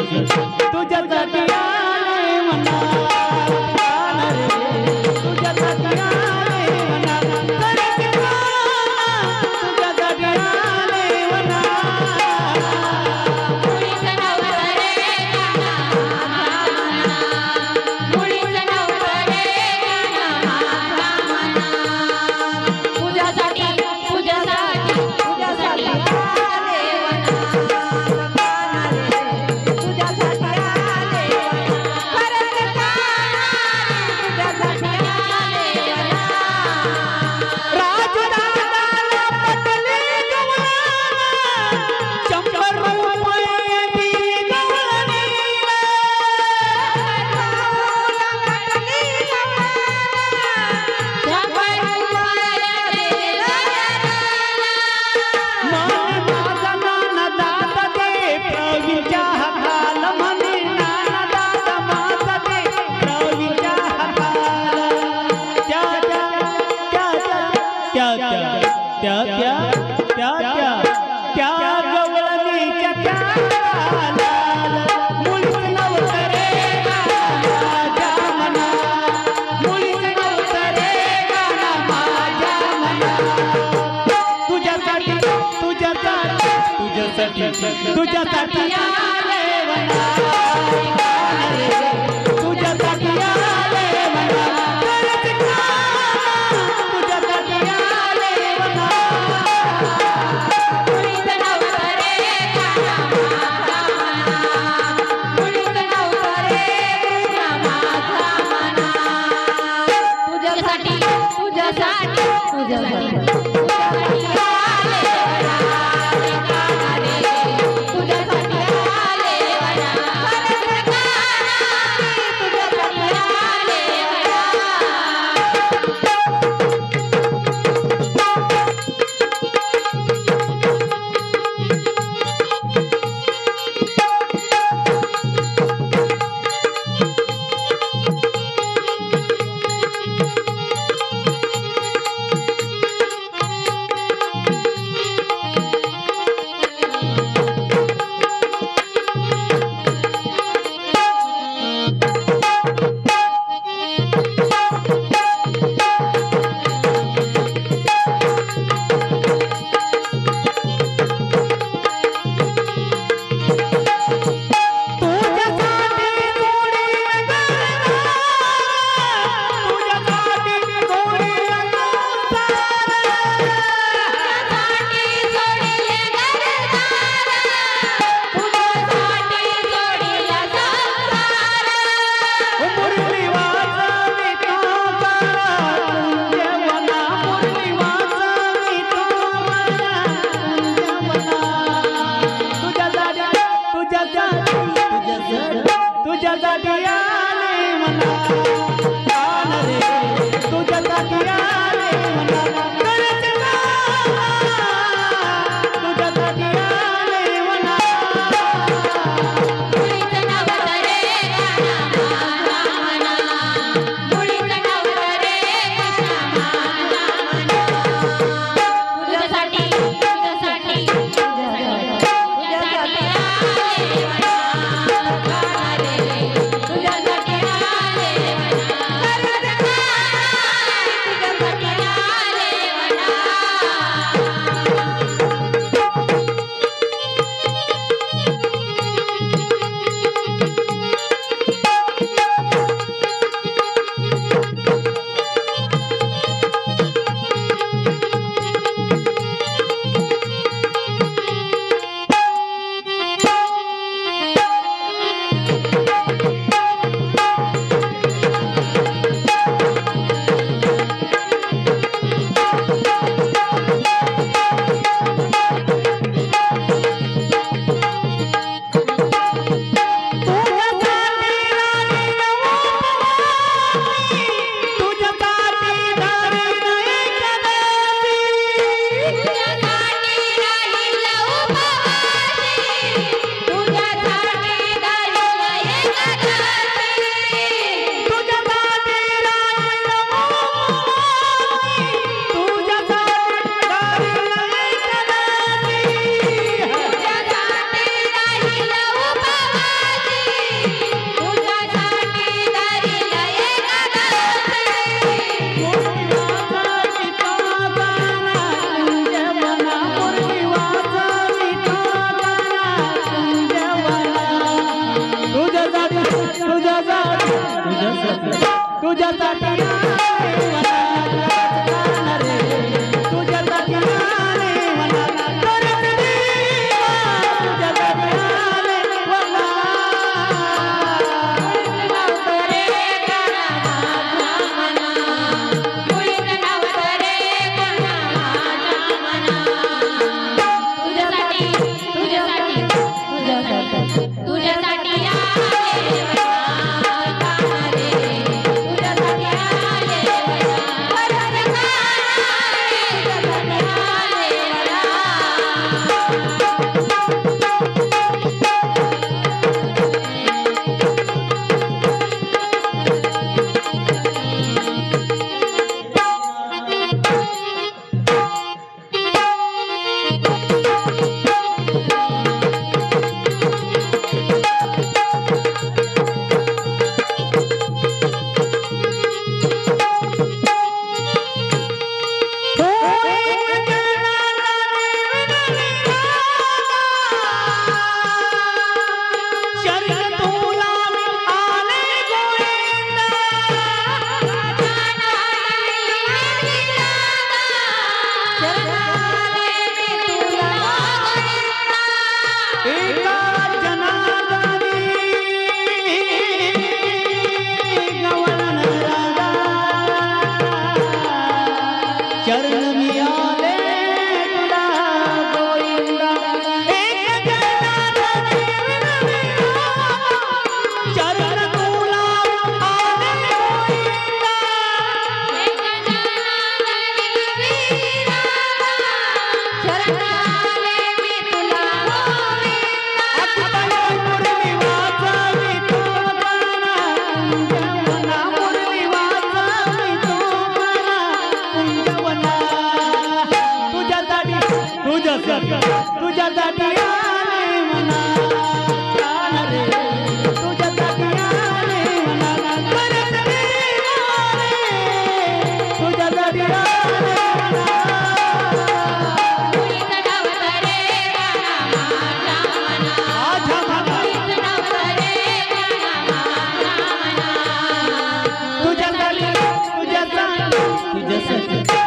तुझ्यासाठी आले मना तुझ्यासाठी आले मना तुझ्यासाठी आले मना तुझ्यासाठी आले मना तुझ्यासाठी आले मना तुझ्यासाठी आले मना तुझ्यासाठी तुझ्यासाठी तुझ्यासाठी तुझ्यासाठी आले मना तुझ्यासाठी आले मना तुझ्यासाठी आले मना तुझ्यासाठी आले मनात गाणं रे तुझ्यासाठी आले मनात करत देवा तुझ्यासाठी आले चरण मी आले तुला गोविंदा एक जनार्दनी चरण तुला आले गोविंदा एक जनार्दनी चरण आले मी तुला गोविंदा अकुतय मुरली वाजवी तू गाना कुंजवना मुरली वाजवी तू गाना कुंजवना तुझ्यासाठी आले मना गाणं रे तुझ्यासाठी आले मना करत देवा रे तुझ्यासाठी आले मना माझ्या मना तुझ्यासाठी तुझ्यासाठी